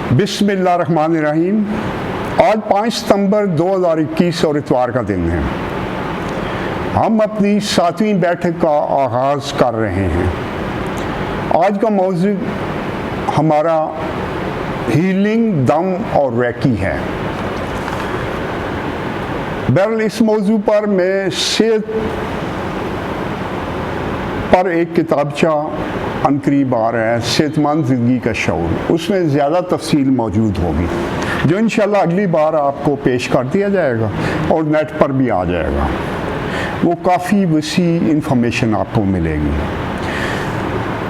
بسم اللہ الرحمن الرحیم۔ آج 5 ستمبر 2021 اور اتوار کا دن ہے۔ ہم اپنی 7ویں بیٹھک کا آغاز کر رہے ہیں۔ آج کا موضوع ہمارا ہیلنگ، دم اور ریکی ہے۔ بہرحال اس موضوع پر میں صحت پر ایک کتابچہ عنقریب آ رہا ہے، صحت مند زندگی کا شعور، اس میں زیادہ تفصیل موجود ہوگی جو انشاءاللہ اگلی بار آپ کو پیش کر دیا جائے گا اور نیٹ پر بھی آ جائے گا۔ وہ کافی وسیع انفارمیشن آپ کو ملے گی۔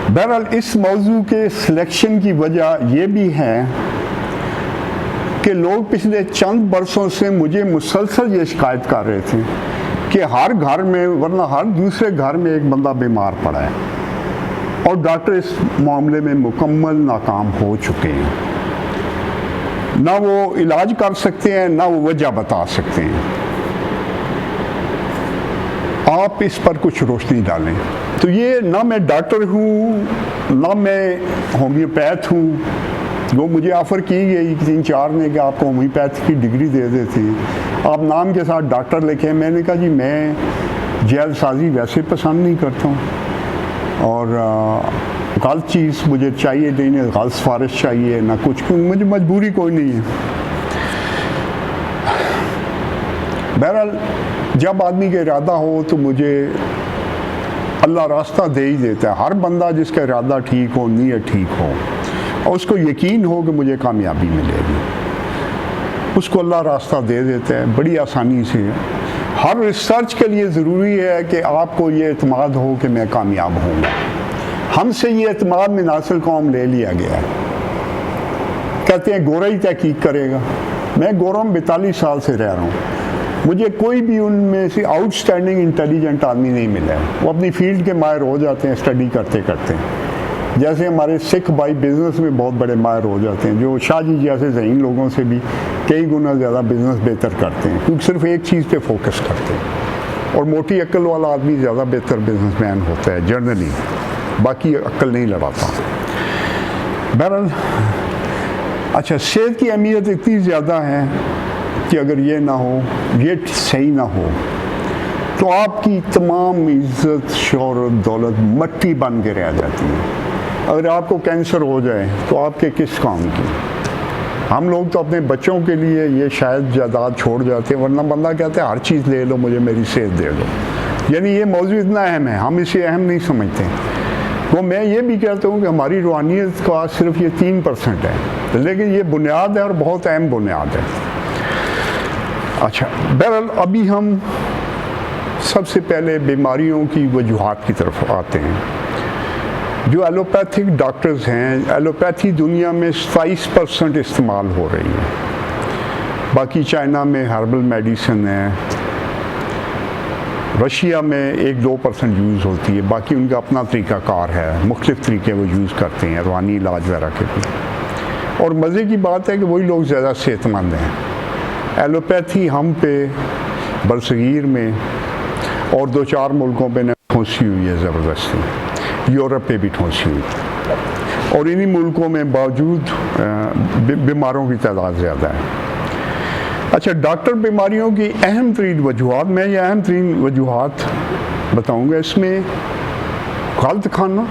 بہرحال اس موضوع کے سلیکشن کی وجہ یہ بھی ہے کہ لوگ پچھلے چند برسوں سے مجھے مسلسل یہ شکایت کر رہے تھے کہ ہر گھر میں ورنہ ہر دوسرے گھر میں ایک بندہ بیمار پڑا ہے اور ڈاکٹر اس معاملے میں مکمل ناکام ہو چکے ہیں۔ نہ وہ علاج کر سکتے ہیں، نہ وہ وجہ بتا سکتے ہیں۔ آپ اس پر کچھ روشنی ڈالیں۔ تو یہ نہ میں ڈاکٹر ہوں، نہ میں ہومیوپیتھ ہوں۔ وہ مجھے آفر کی گئی 3-4 نے کہ آپ کو ہومیوپیتھ کی ڈگری دے دیتے ہیں، آپ نام کے ساتھ ڈاکٹر لکھیں۔ میں نے کہا جی میں جیل سازی ویسے پسند نہیں کرتا ہوں، اور غلط چیز مجھے چاہیے نہیں، غلط سفارش چاہیے نہ کچھ، مجھے مجبوری کوئی نہیں ہے۔ بہرحال جب آدمی کا ارادہ ہو تو مجھے اللہ راستہ دے ہی دیتا ہے۔ ہر بندہ جس کا ارادہ ٹھیک ہو، نیت ٹھیک ہو اور اس کو یقین ہو کہ مجھے کامیابی ملے گی، اس کو اللہ راستہ دے دیتا ہے بڑی آسانی سے۔ ہر ریسرچ کے لیے ضروری ہے کہ آپ کو یہ اعتماد ہو کہ میں کامیاب ہوں گا۔ ہم سے یہ اعتماد میں ناسل قوم لے لیا گیا ہے۔ کہتے ہیں گورا ہی تحقیق کرے گا۔ میں گورا میں 42 سال سے رہ رہا ہوں، مجھے کوئی بھی ان میں سے آؤٹ اسٹینڈنگ انٹیلیجنٹ آدمی نہیں ملا ہے۔ وہ اپنی فیلڈ کے ماہر ہو جاتے ہیں اسٹڈی کرتے کرتے، جیسے ہمارے سکھ بھائی بزنس میں بہت بڑے ماہر ہو جاتے ہیں، جو شاہ جی جیسے ذہین لوگوں سے بھی کئی گنا زیادہ بزنس بہتر کرتے ہیں، کیونکہ صرف ایک چیز پہ فوکس کرتے ہیں۔ اور موٹی عقل والا آدمی زیادہ بہتر بزنس مین ہوتا ہے جنرلی، باقی عقل نہیں لڑاتا۔ بہرحال اچھا، صحت کی اہمیت اتنی زیادہ ہے کہ اگر یہ نہ ہو، یہ صحیح نہ ہو تو آپ کی تمام عزت، شہرت، دولت مٹی بن کے رہ جاتی ہے۔ اگر آپ کو کینسر ہو جائے تو آپ کے کس کام کی؟ ہم لوگ تو اپنے بچوں کے لیے یہ شاید جائیداد چھوڑ جاتے ہیں، ورنہ بندہ کہتا ہے ہر چیز لے لو، مجھے میری صحت دے دو۔ یعنی یہ موضوع اتنا اہم ہے، ہم اسے اہم نہیں سمجھتے۔ وہ میں یہ بھی کہتا ہوں کہ ہماری روحانیت کا صرف یہ 3% ہے، لیکن یہ بنیاد ہے اور بہت اہم بنیاد ہے۔ اچھا، بہرحال ابھی ہم سب سے پہلے بیماریوں کی وجوہات کی طرف آتے ہیں۔ جو ایلوپیتھک ڈاکٹرز ہیں، ایلوپیتھی دنیا میں 27% استعمال ہو رہی ہے، باقی چائنا میں ہربل میڈیسن ہے، رشیا میں 1-2% یوز ہوتی ہے، باقی ان کا اپنا طریقہ کار ہے، مختلف طریقے وہ یوز کرتے ہیں روحانی علاج وغیرہ کے بھی۔ اور مزے کی بات ہے کہ وہی لوگ زیادہ صحت مند ہیں۔ ایلوپیتھی ہم پہ برصغیر میں اور 2-4 ملکوں پہ ٹھونسی ہوئی ہے زبردستی، یورپ پہ بھی ٹھونسی ہوئی، اور انہی ملکوں میں باوجود بیماروں کی تعداد زیادہ ہے۔ اچھا، ڈاکٹر بیماریوں کی اہم ترین وجوہات، میں یہ اہم ترین وجوہات بتاؤں گا۔ اس میں غلط کھانا،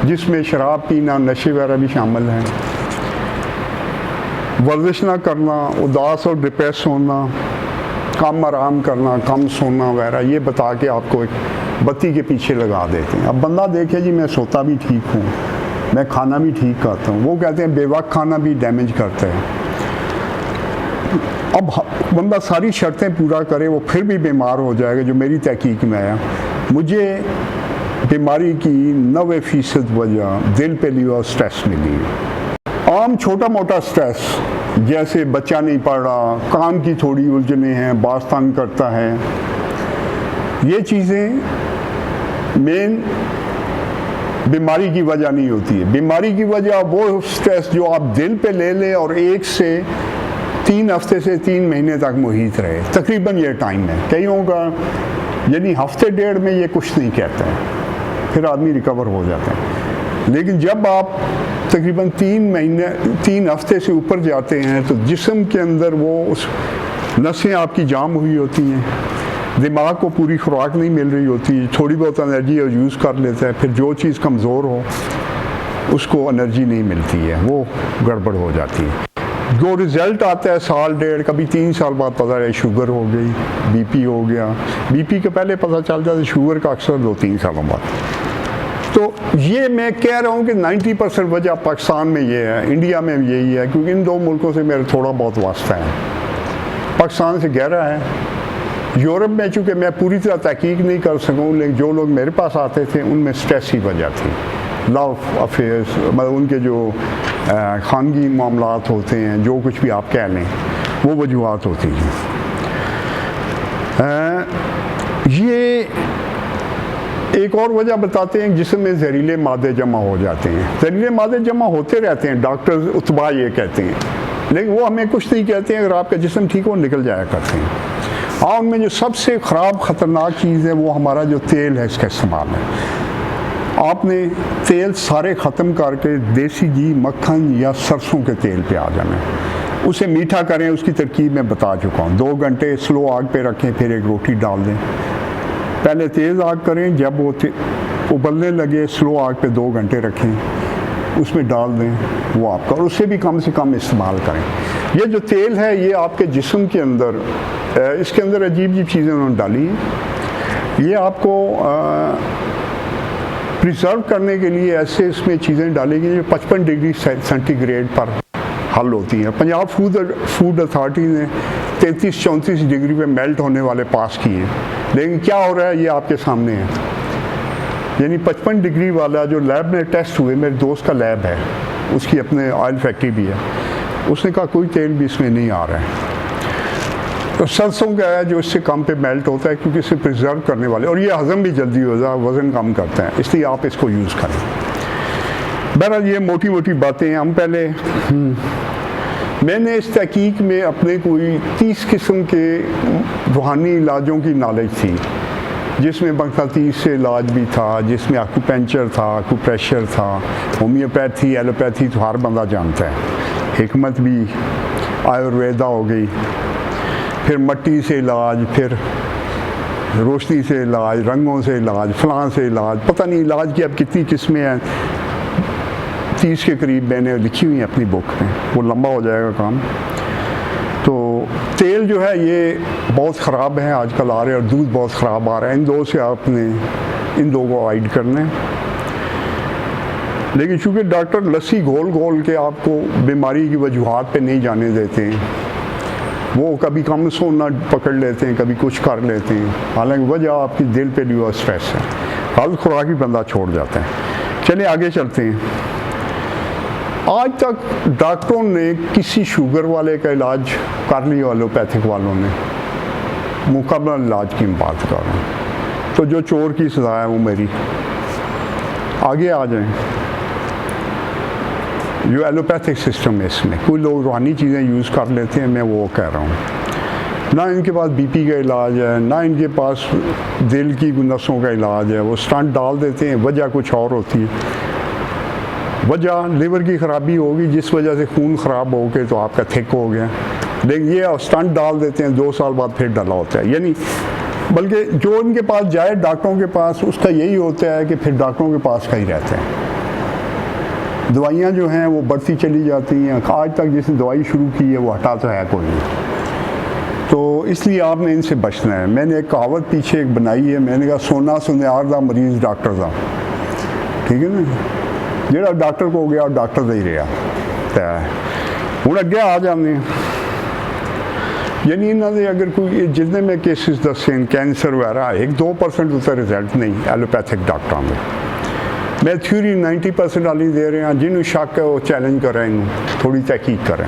جس میں شراب پینا، نشے وغیرہ بھی شامل ہیں، ورزش نہ کرنا، اداس اور ڈپریس ہونا، کم آرام کرنا، کم سونا وغیرہ، یہ بتا کے آپ کو ایک بتی کے پیچھے لگا دیتے ہیں۔ اب بندہ دیکھے جی میں سوتا بھی ٹھیک ہوں، میں کھانا بھی ٹھیک کھاتا ہوں، وہ کہتے ہیں بے وقت کھانا بھی ڈیمیج کرتا ہے۔ اب بندہ ساری شرطیں پورا کرے، وہ پھر بھی بیمار ہو جائے گا۔ جو میری تحقیق میں آیا، مجھے بیماری کی 90% وجہ دل پہ لیا سٹریس ملی ہے۔ عام چھوٹا موٹا سٹریس، جیسے بچہ نہیں پڑھ رہا، کام کی تھوڑی الجھنیں ہیں، باز تنگ کرتا ہے، یہ چیزیں مین بیماری کی وجہ نہیں ہوتی ہے۔ بیماری کی وجہ وہ سٹریس جو آپ دل پہ لے لیں اور 1 سے 3 ہفتے سے 3 مہینے تک محیط رہے، تقریباً یہ ٹائم ہے۔ کئیوں کا یعنی ہفتے ڈیڑھ میں یہ کچھ نہیں کہتا ہے، پھر آدمی ریکور ہو جاتا ہے۔ لیکن جب آپ تقریباً 3 ہفتے سے اوپر جاتے ہیں تو جسم کے اندر وہ نسیں آپ کی جام ہوئی ہوتی ہیں، دماغ کو پوری خوراک نہیں مل رہی ہوتی، تھوڑی بہت انرجی یوز کر لیتا ہے، پھر جو چیز کمزور ہو اس کو انرجی نہیں ملتی ہے، وہ گڑبڑ ہو جاتی ہے۔ جو رزلٹ آتا ہے سال ڈیڑھ، کبھی 3 سال بعد پتہ ہے شوگر ہو گئی، بی پی ہو گیا، بی پی کے پہلے پتہ چل جاتا ہے، شوگر کا اکثر 2-3 سالوں بعد۔ تو یہ میں کہہ رہا ہوں کہ 90% وجہ پاکستان میں یہ ہے، انڈیا میں بھی یہی ہے، کیونکہ ان 2 ملکوں سے میرا تھوڑا بہت واسطہ ہے، پاکستان سے گہرا ہے۔ یورپ میں چونکہ میں پوری طرح تحقیق نہیں کر سکوں، لیکن جو لوگ میرے پاس آتے تھے ان میں سٹریس ہی وجہ تھی، لو افیئرس، مطلب ان کے جو خانگی معاملات ہوتے ہیں، جو کچھ بھی آپ کہہ لیں، وہ وجوہات ہوتی ہیں۔ یہ ایک اور وجہ بتاتے ہیں، جسم میں زہریلے مادے جمع ہو جاتے ہیں۔ زہریلے مادے جمع ہوتے رہتے ہیں، ڈاکٹر اتباع یہ کہتے ہیں، لیکن وہ ہمیں کچھ نہیں کہتے ہیں، اگر آپ کا جسم ٹھیک ہو نکل جایا کرتے ہیں۔ ان میں جو سب سے خراب خطرناک چیز ہے وہ ہمارا جو تیل ہے، اس کا استعمال ہے۔ آپ نے تیل سارے ختم کر کے دیسی گھی، مکھن یا سرسوں کے تیل پہ آ جانا ہے، اسے میٹھا کریں، اس کی ترکیب میں بتا چکا ہوں۔ 2 گھنٹے سلو آگ پہ رکھیں، پھر ایک روٹی ڈال دیں، پہلے تیز آگ کریں، جب وہ ابلنے لگے سلو آگ پہ 2 گھنٹے رکھیں، اس میں ڈال دیں، وہ آپ کا، اور اسے بھی کم سے کم استعمال کریں۔ یہ جو تیل ہے یہ آپ کے جسم کے اندر، اس کے اندر عجیب چیزیں انہوں نے ڈالی ہیں، یہ آپ کو پریزرو کرنے کے لیے ایسے اس میں چیزیں ڈالیں گی جو 55 ڈگری سینٹی گریڈ پر حل ہوتی ہیں۔ پنجاب فوڈ اتھارٹی نے 33-34 ڈگری پہ میلٹ ہونے والے پاس کیے، لیکن کیا ہو رہا ہے یہ آپ کے سامنے ہے۔ یعنی 55 ڈگری والا جو لیب میں ٹیسٹ ہوئے، میرے دوست کا لیب ہے، اس کی اپنے آئل فیکٹری بھی ہے، اس نے کہا کوئی تیل بھی اس میں نہیں آ رہا ہے۔ تو سرسوں کا ہے جو اس سے کم پہ میلٹ ہوتا ہے، کیونکہ اسے پریزرو کرنے والے، اور یہ ہضم بھی جلدی ہوتا ہے، وزن کم کرتا ہے، اس لیے آپ اس کو یوز کریں۔ بہرحال یہ موٹی باتیں ہم پہلے، میں نے اس تحقیق میں اپنے کوئی 30 قسم کے روحانی علاجوں کی نالج تھی، جس میں مغناطیس سے علاج بھی تھا، جس میں آکوپنچر تھا، آکوپریشر تھا، ہومیوپیتھی، ایلوپیتھی تو ہر بندہ جانتا ہے، حکمت بھی، آیورویدا ہو گئی، پھر مٹی سے علاج، پھر روشنی سے علاج، رنگوں سے علاج، فلاں سے علاج، پتہ نہیں علاج کی اب کتنی قسمیں ہیں، 30 کے قریب میں نے لکھی ہوئی ہیں اپنی بک میں، وہ لمبا ہو جائے گا کام۔ تو تیل جو ہے یہ بہت خراب ہے آج کل آ رہے، اور دودھ بہت خراب آ رہا ہے، ان 2 سے آپ نے ان 2 کو اوائڈ کرنا ہے۔ لیکن چونکہ ڈاکٹر لسی گھول کے آپ کو بیماری کی وجوہات پہ نہیں جانے دیتے ہیں، وہ کبھی کم سونا پکڑ لیتے ہیں، کبھی کچھ کر لیتے ہیں، حالانکہ وجہ آپ کی دل پہ لیا اسٹریس ہے، غلط خوراک ہی بندہ چھوڑ جاتا ہے۔ چلیں آگے چلتے ہیں۔ آج تک ڈاکٹروں نے کسی شوگر والے کا علاج کر لیا، ایلوپیتھک والوں نے، مکمل علاج کی بات کر رہا ہوں، تو جو چور کی سزا ہے وہ میری۔ آگے آ جائیں، جو ایلوپیتھک سسٹم ہے اس میں کوئی لوگ روحانی چیزیں یوز کر لیتے ہیں، میں وہ کہہ رہا ہوں، نہ ان کے پاس بی پی کا علاج ہے، نہ ان کے پاس دل کی نسوں کا علاج ہے، وہ سٹنٹ ڈال دیتے ہیں، وجہ کچھ اور ہوتی ہے، وجہ لیور کی خرابی ہوگی جس وجہ سے خون خراب ہو کے تو آپ کا تھک ہو گیا، لیکن یہ سٹنٹ ڈال دیتے ہیں، 2 سال بعد پھر ڈالا ہوتا ہے۔ یعنی بلکہ جو ان کے پاس جائے ڈاکٹروں کے پاس، اس کا یہی ہوتا ہے کہ پھر ڈاکٹروں کے پاس کا ہی رہتا ہے، دوائیاں جو ہیں وہ بڑھتی چلی جاتی ہیں، آج تک جس نے دوائی شروع کی ہے وہ ہٹا تو ہے کوئی نہیں، تو اس لیے آپ نے ان سے بچنا ہے۔ میں نے ایک کہاوت پیچھے ایک بنائی ہے، میں نے کہا سونا سنیار دا مریض ڈاکٹر دا، ٹھیک ہے نا، جہاں ڈاکٹر کو ہو گیا اور ڈاکٹر دا ہی رہا۔ ہوں اگے آ جانے، یعنی انہوں نے اگر کوئی جتنے میں کیسز دسے کینسر وغیرہ 1-2% ہوتا رزلٹ نہیں ایلوپیتھک ڈاکٹروں میں، میں تھیوری 90% والی دے رہے ہیں، جنہوں شک ہے وہ چیلنج کریں، تھوڑی تحقیق کریں،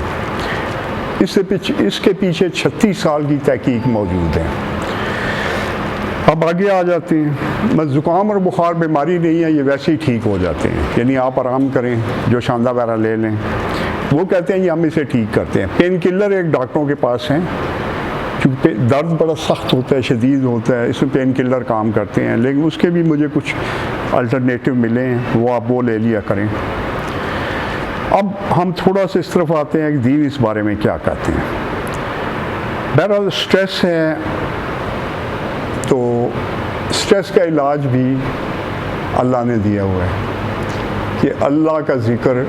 اس کے پیچھے 36 سال کی تحقیق موجود ہے۔ اب آگے آ جاتے ہیں، بس زکام اور بخار بیماری نہیں ہے، یہ ویسے ہی ٹھیک ہو جاتے ہیں، یعنی آپ آرام کریں، جو شاندہ وغیرہ لے لیں، وہ کہتے ہیں یہ ہم اسے ٹھیک کرتے ہیں۔ پین کلر ایک ڈاکٹروں کے پاس ہیں، کیونکہ درد بڑا سخت ہوتا ہے، شدید ہوتا ہے، اس میں پین کلر کام کرتے ہیں، لیکن اس کے بھی مجھے کچھ الٹرنیٹیو ملے ہیں، وہ آپ وہ لے لیا کریں۔ اب ہم تھوڑا سا اس طرف آتے ہیں کہ دین اس بارے میں کیا کہتے ہیں. بہرحال اسٹریس ہے تو اسٹریس کا علاج بھی اللہ نے دیا ہوا ہے کہ اللہ کا ذکر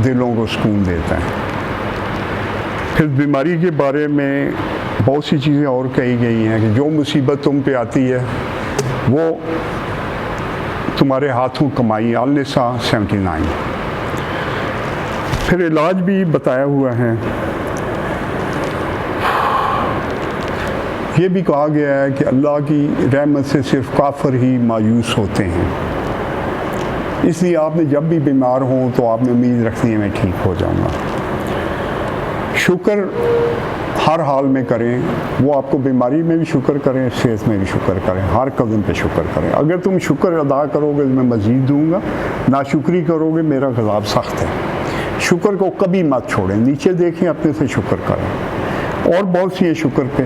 دلوں کو سکون دیتا ہے. پھر بیماری کے بارے میں بہت سی چیزیں اور کہی گئی ہیں کہ جو مصیبت تم پہ آتی ہے وہ تمہارے ہاتھوں کمائی. النساء 79. پھر علاج بھی بتایا ہوا ہے. یہ بھی کہا گیا ہے کہ اللہ کی رحمت سے صرف کافر ہی مایوس ہوتے ہیں، اس لیے آپ نے جب بھی بیمار ہوں تو آپ نے امید رکھنی ہے میں ٹھیک ہو جاؤں گا. شکر ہر حال میں کریں. وہ آپ کو بیماری میں بھی شکر کریں، صحت میں بھی شکر کریں، ہر قدم پہ شکر کریں. اگر تم شکر ادا کرو گے تو میں مزید دوں گا، ناشکری کرو گے میرا عذاب سخت ہے. شکر کو کبھی مت چھوڑیں، نیچے دیکھیں اپنے سے شکر کریں. اور بہت سی ہیں شکر پہ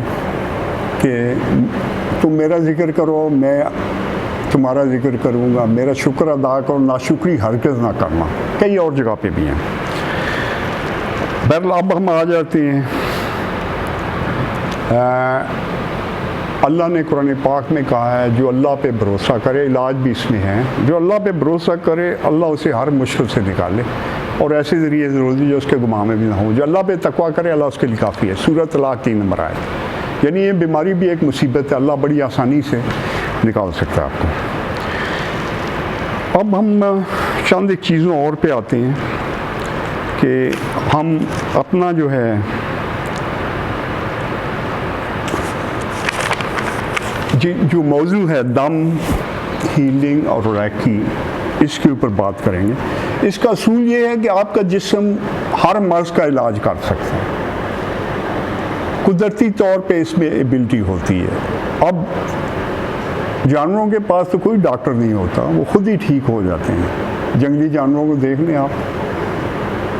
کہ تم میرا ذکر کرو میں تمہارا ذکر کروں گا، میرا شکر ادا کرو، ناشکری ہرگز نہ کرنا. کئی اور جگہ پہ بھی ہیں. بہرحال اب ہم آ جاتے ہیں. اللہ نے قرآن پاک میں کہا ہے جو اللہ پہ بھروسہ کرے، علاج بھی اس میں ہے، جو اللہ پہ بھروسہ کرے اللہ اسے ہر مشکل سے نکالے اور ایسے ذریعے ضروری جو اس کے گماں میں بھی نہ ہو. جو اللہ پہ تقویٰ کرے اللہ اس کے لیے کافی ہے. سورۃ طلاق 3 نمبر آیت. یعنی یہ بیماری بھی ایک مصیبت ہے، اللہ بڑی آسانی سے نکال سکتا ہے آپ کو. اب ہم چند ایک چیزوں اور پہ آتے ہیں کہ ہم اپنا جو ہے جو موضوع ہے دم، ہیلنگ اور ریکی، اس کے اوپر بات کریں گے. اس کا اصول یہ ہے کہ آپ کا جسم ہر مرض کا علاج کر سکتا ہے، قدرتی طور پہ اس میں ایبلٹی ہوتی ہے. اب جانوروں کے پاس تو کوئی ڈاکٹر نہیں ہوتا، وہ خود ہی ٹھیک ہو جاتے ہیں. جنگلی جانوروں کو دیکھ لیں آپ،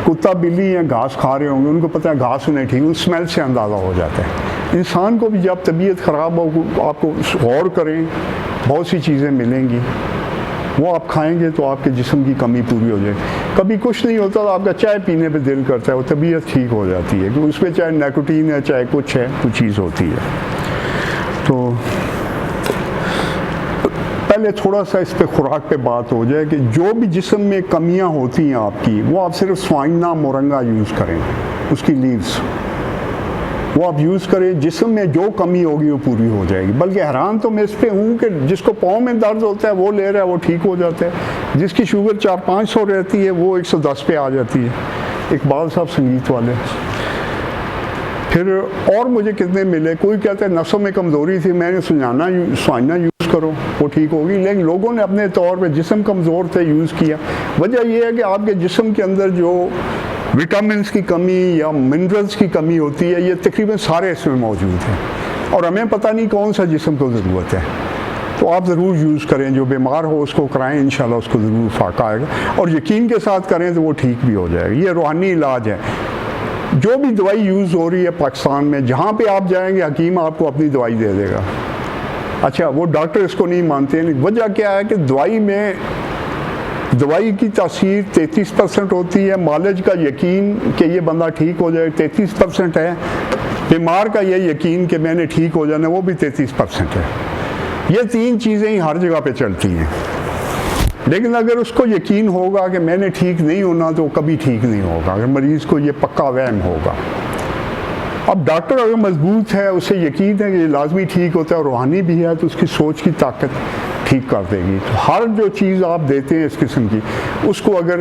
کتا بلی ہیں گھاس کھا رہے ہوں گے، ان کو پتہ ہے گھاس انہیں ٹھیک، ان اسمیل سے اندازہ ہو جاتا ہے. انسان کو بھی جب طبیعت خراب ہو آپ کو غور کریں، بہت سی چیزیں ملیں گی، وہ آپ کھائیں گے تو آپ کے جسم کی کمی پوری ہو جائے. کبھی کچھ نہیں ہوتا تو آپ کا چائے پینے پہ دل کرتا ہے، وہ طبیعت ٹھیک ہو جاتی ہے کہ اس میں چاہے نیکوٹین ہے چاہے کچھ ہے، کوئی چیز ہوتی ہے. تو پہلے تھوڑا سا اس پہ خوراک پہ بات ہو جائے کہ جو بھی جسم میں کمیاں ہوتی ہیں آپ کی، وہ آپ صرف سوائنا مورنگا یوز کریں، اس کی لیوز وہ آپ یوز کریں. جسم میں جو کمی ہوگی وہ پوری ہو جائے گی. بلکہ حیران تو میں اس پہ ہوں کہ جس کو پاؤں میں درد ہوتا ہے وہ لے رہا ہے وہ ٹھیک ہو جاتا ہے، جس کی شوگر 400-500 رہتی ہے وہ 110 پہ آ جاتی ہے. اقبال صاحب سنگیت والے. پھر اور مجھے کتنے ملے، کوئی کہتا ہے نسوں میں کمزوری تھی، میں نے سوائنا یوز کرو وہ ٹھیک ہوگی. لیکن لوگوں نے اپنے طور پہ جسم کمزور تھے یوز کیا. وجہ یہ ہے کہ آپ کے جسم کے اندر جو وٹامنس کی کمی یا منرلز کی کمی ہوتی ہے یہ تقریباً سارے اس میں موجود ہیں، اور ہمیں پتہ نہیں کون سا جسم کو ضرورت ہے. تو آپ ضرور یوز کریں، جو بیمار ہو اس کو کرائیں، انشاءاللہ اس کو ضرور فائدہ آئے گا، اور یقین کے ساتھ کریں تو وہ ٹھیک بھی ہو جائے گا. یہ روحانی علاج ہے. جو بھی دوائی یوز ہو رہی ہے پاکستان میں، جہاں پہ آپ جائیں گے حکیم آپ کو اپنی دوائی دے دے گا. اچھا وہ ڈاکٹر اس کو نہیں مانتے ہیں. وجہ کیا ہے کہ دوائی کی تاثیر 33% ہوتی ہے، مالج کا یقین کہ یہ بندہ ٹھیک ہو جائے 33% ہے، بیمار کا یہ یقین کہ میں نے ٹھیک ہو جانا وہ بھی 33% ہے. یہ 3 چیزیں ہی ہر جگہ پہ چلتی ہیں. لیکن اگر اس کو یقین ہوگا کہ میں نے ٹھیک نہیں ہونا تو کبھی ٹھیک نہیں ہوگا، اگر مریض کو یہ پکا وہم ہوگا. اب ڈاکٹر اگر مضبوط ہے، اسے یقین ہے کہ یہ لازمی ٹھیک ہوتا ہے اور روحانی بھی ہے، تو اس کی سوچ کی طاقت ٹھیک کر دے گی. تو ہر جو چیز آپ دیتے ہیں اس قسم کی، اس کو اگر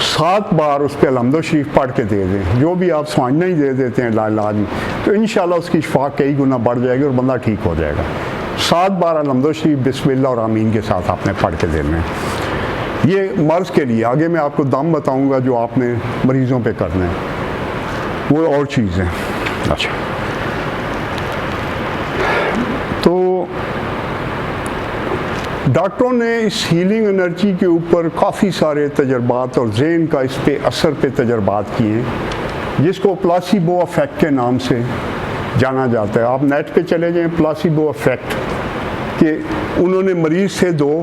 7 بار اس پہ الحمد شریف پڑھ کے دے دیں، جو بھی آپ سوائنا ہی دے دیتے ہیں علاج میں، تو انشاءاللہ اس کی شفا کئی گنا بڑھ جائے گی اور بندہ ٹھیک ہو جائے گا. 7 بار الحمد شریف بسم اللہ اور آمین کے ساتھ آپ نے پڑھ کے دینے. یہ مرض کے لیے. آگے میں آپ کو دم بتاؤں گا جو آپ نے مریضوں پہ کرنا ہے، وہ اور چیز ہے. اچھا تو ڈاکٹروں نے اس ہیلنگ انرجی کے اوپر کافی سارے تجربات اور ذہن کا اس پہ اثر پہ تجربات کیے ہیں، جس کو پلاسیبو افیکٹ کے نام سے جانا جاتا ہے. آپ نیٹ پہ چلے جائیں پلاسیبو افیکٹ، کہ انہوں نے مریض سے 2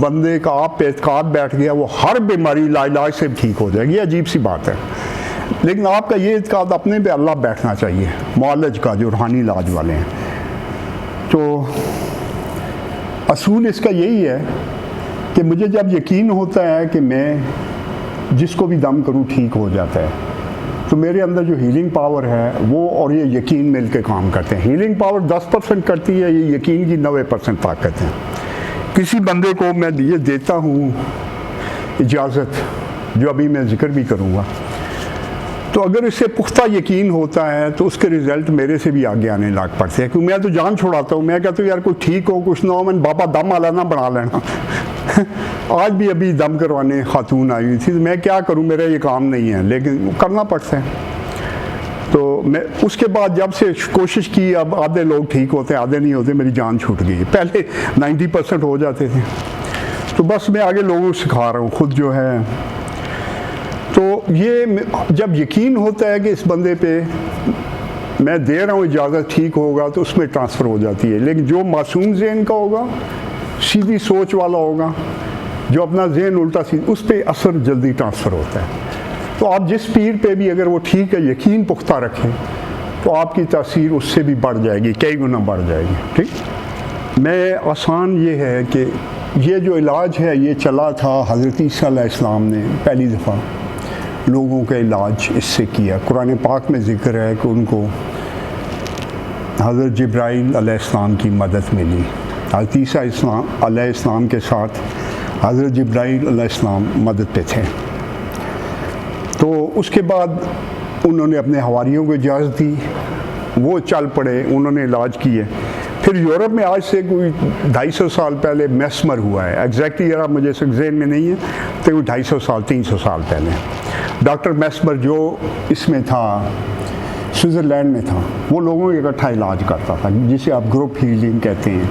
بندے کا آپ پہ اعتقاد بیٹھ گیا وہ ہر بیماری لاعلاج سے ٹھیک ہو جائے گی، عجیب سی بات ہے. لیکن آپ کا یہ اعتقاد اپنے پہ اللہ بیٹھنا چاہیے، معالج کا جو روحانی علاج والے ہیں. تو اصول اس کا یہی ہے کہ مجھے جب یقین ہوتا ہے کہ میں جس کو بھی دم کروں ٹھیک ہو جاتا ہے، تو میرے اندر جو ہیلنگ پاور ہے وہ اور یہ یقین مل کے کام کرتے ہیں. ہیلنگ پاور 10% کرتی ہے، یہ یقین کی 90% طاقت ہے. کسی بندے کو میں یہ دیتا ہوں اجازت، جو ابھی میں ذکر بھی کروں گا، تو اگر اس سے پختہ یقین ہوتا ہے تو اس کے رزلٹ میرے سے بھی آگے آنے لگ پڑتے ہیں. کیونکہ میں تو جان چھوڑاتا ہوں، میں کہتا ہوں یار کوئی ٹھیک ہو کچھ نہ ہو، میں بابا دم والا نہ بنا لینا. آج بھی ابھی دم کروانے خاتون آئی ہوئی تھی، میں کیا کروں، میرا یہ کام نہیں ہے، لیکن کرنا پڑتا ہے. تو میں اس کے بعد جب سے کوشش کی، اب آدھے لوگ ٹھیک ہوتے ہیں آدھے نہیں ہوتے، میری جان چھوٹ گئی. پہلے 90% ہو جاتے تھے. تو بس میں آگے لوگوں کو سکھا رہا ہوں خود جو ہے. تو یہ جب یقین ہوتا ہے کہ اس بندے پہ میں دے رہا ہوں اجازت ٹھیک ہوگا، تو اس میں ٹرانسفر ہو جاتی ہے. لیکن جو معصوم ذہن کا ہوگا، سیدھی سوچ والا ہوگا، جو اپنا ذہن الٹا سیدھا، اس پہ اثر جلدی ٹرانسفر ہوتا ہے. تو آپ جس پیر پہ بھی اگر وہ ٹھیک ہے یقین پختہ رکھیں تو آپ کی تاثیر اس سے بھی بڑھ جائے گی، کئی گنا بڑھ جائے گی. ٹھیک. میں آسان یہ ہے کہ یہ جو علاج ہے یہ چلا تھا، حضرت عیسیٰ علیہ السلام نے پہلی دفعہ لوگوں کا علاج اس سے کیا. قرآن پاک میں ذکر ہے کہ ان کو حضرت جبرائیل علیہ السلام کی مدد ملی. حضرت عیسیٰ علیہ السلام کے ساتھ حضرت جبرائیل علیہ السلام مدد پہ تھے. تو اس کے بعد انہوں نے اپنے حواریوں کو اجازت دی، وہ چل پڑے، انہوں نے علاج کیے. پھر یورپ میں آج سے کوئی 250 سال پہلے میسمر ہوا ہے، ایگزیکٹلی ذرا مجھے ذہن میں نہیں ہے، تو کوئی 250 سال 300 سال پہلے ڈاکٹر میسمر جو اس میں تھا، سوئٹزرلینڈ میں تھا، وہ لوگوں کا اکٹھا علاج کرتا تھا جسے آپ گروپ ہیلنگ کہتے ہیں.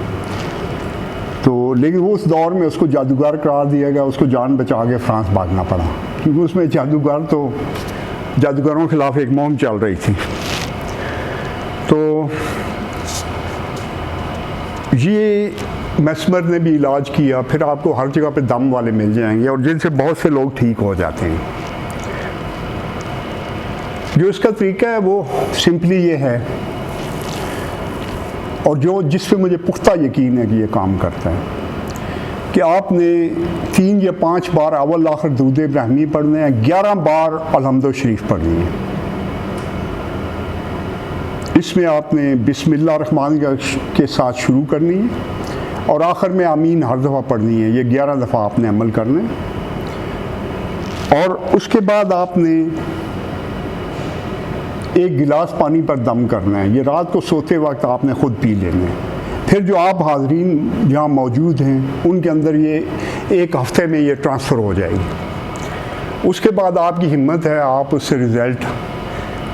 تو لیکن وہ اس دور میں اس کو جادوگر قرار دیا گیا، اس کو جان بچا کے فرانس بھاگنا پڑا، کیونکہ اس میں جادوگروں کے خلاف ایک مہم چل رہی تھی. تو یہ میسمر نے بھی علاج کیا. پھر آپ کو ہر جگہ پہ دم والے مل جائیں گے اور جن سے بہت سے لوگ ٹھیک ہو جاتے ہیں. جو اس کا طریقہ ہے وہ سمپلی یہ ہے، اور جس پہ مجھے پختہ یقین ہے کہ یہ کام کرتا ہے، کہ آپ نے 3 یا 5 بار اول آخر درود ابراہیمی پڑھنے ہیں، 11 بار الحمد شریف پڑھنی ہے. اس میں آپ نے بسم اللہ الرحمن کے ساتھ شروع کرنی ہے اور آخر میں آمین ہر دفعہ پڑھنی ہے. یہ 11 دفعہ آپ نے عمل کرنا ہے. اور اس کے بعد آپ نے 1 گلاس پانی پر دم کرنا ہے. یہ رات کو سوتے وقت آپ نے خود پی لینا ہے. پھر جو آپ حاضرین جہاں موجود ہیں ان کے اندر یہ 1 ہفتے میں یہ ٹرانسفر ہو جائے گی. اس کے بعد آپ کی ہمت ہے، آپ اس سے رزلٹ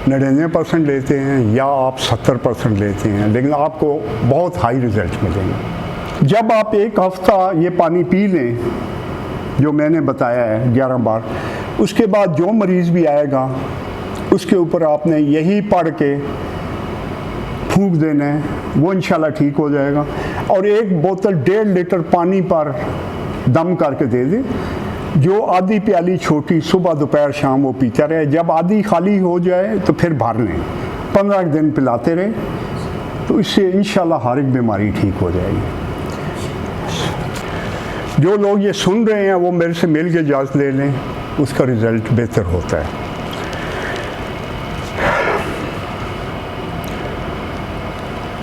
99% لیتے ہیں یا آپ 70% لیتے ہیں، لیکن آپ کو بہت ہائی رزلٹ ملیں گے. جب آپ 1 ہفتہ یہ پانی پی لیں جو میں نے بتایا ہے 11 بار، اس کے بعد جو مریض بھی آئے گا اس کے اوپر آپ نے یہی پڑھ کے پھونک دینا ہے، وہ انشاءاللہ ٹھیک ہو جائے گا. اور 1 بوتل 1.5 لیٹر پانی پر دم کر کے دے دیں. جو آدھی پیالی چھوٹی صبح دوپہر شام وہ پیتا رہے. جب آدھی خالی ہو جائے تو پھر بھر لیں. 15 دن پلاتے رہیں تو اس سے انشاءاللہ ہر ایک بیماری ٹھیک ہو جائے گی. جو لوگ یہ سن رہے ہیں وہ میرے سے مل کے اجازت لے لیں، اس کا رزلٹ بہتر ہوتا ہے.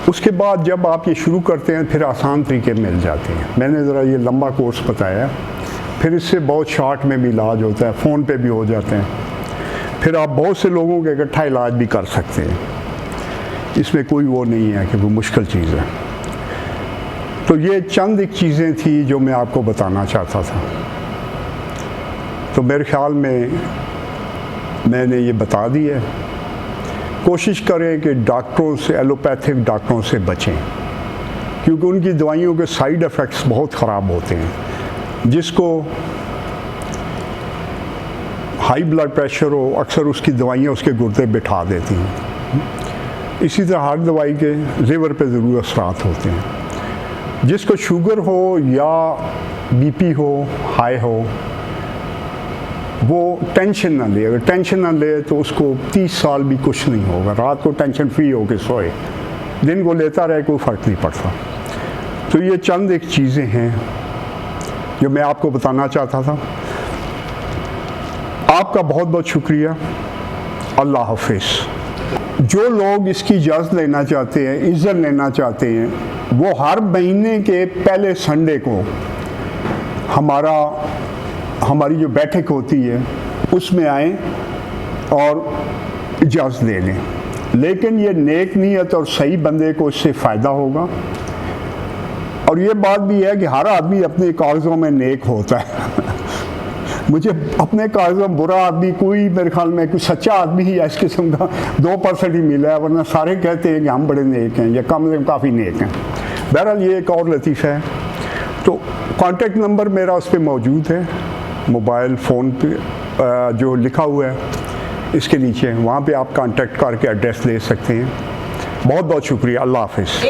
اس کے بعد جب آپ یہ شروع کرتے ہیں پھر آسان طریقے مل جاتے ہیں. میں نے ذرا یہ لمبا کورس بتایا، پھر اس سے بہت شارٹ میں بھی علاج ہوتا ہے، فون پہ بھی ہو جاتے ہیں. پھر آپ بہت سے لوگوں کے اکٹھا علاج بھی کر سکتے ہیں. اس میں کوئی وہ نہیں ہے کہ کوئی مشکل چیز ہے. تو یہ چند ایک چیزیں تھیں جو میں آپ کو بتانا چاہتا تھا. تو میرے خیال میں نے یہ بتا دی ہے. کوشش کریں کہ ڈاکٹروں سے، ایلوپیتھک ڈاکٹروں سے بچیں، کیونکہ ان کی دوائیوں کے سائیڈ ایفیکٹس بہت خراب ہوتے ہیں. جس کو ہائی بلڈ پریشر ہو اکثر اس کی دوائیاں اس کے گردے بٹھا دیتی ہیں. اسی طرح ہر دوائی کے لیور پہ ضرور اثرات ہوتے ہیں. جس کو شوگر ہو یا بی پی ہو، ہائی ہو، وہ ٹینشن نہ لے. اگر ٹینشن نہ لے تو اس کو 30 سال بھی کچھ نہیں ہوگا. رات کو ٹینشن فری ہو کے سوئے، دن کو لیتا رہے، کوئی فرق نہیں پڑتا. تو یہ چند ایک چیزیں ہیں جو میں آپ کو بتانا چاہتا تھا. آپ کا بہت بہت شکریہ. اللہ حافظ. جو لوگ اس کی اجازت لینا چاہتے ہیں، عزت لینا چاہتے ہیں، وہ ہر مہینے کے پہلے سنڈے کو ہماری جو بیٹھک ہوتی ہے اس میں آئیں اور اجازت لے لیں. لیکن یہ نیک نیت اور صحیح بندے کو اس سے فائدہ ہوگا. اور یہ بات بھی ہے کہ ہر آدمی اپنے کاغذوں میں نیک ہوتا ہے. مجھے اپنے کاغذوں میں برا آدمی کوئی، میرے خیال میں کوئی سچا آدمی ہی اس قسم کا 2% ہی ملا ہے، ورنہ سارے کہتے ہیں کہ ہم بڑے نیک ہیں یا کم سے کم کافی نیک ہیں. بہرحال یہ ایک اور لطیفہ ہے. تو کانٹیکٹ نمبر میرا اس پہ موجود ہے، موبائل فون پہ جو لکھا ہوا ہے اس کے نیچے، وہاں پہ آپ کانٹیکٹ کر کے ایڈریس لے سکتے ہیں. بہت بہت شکریہ. اللہ حافظ.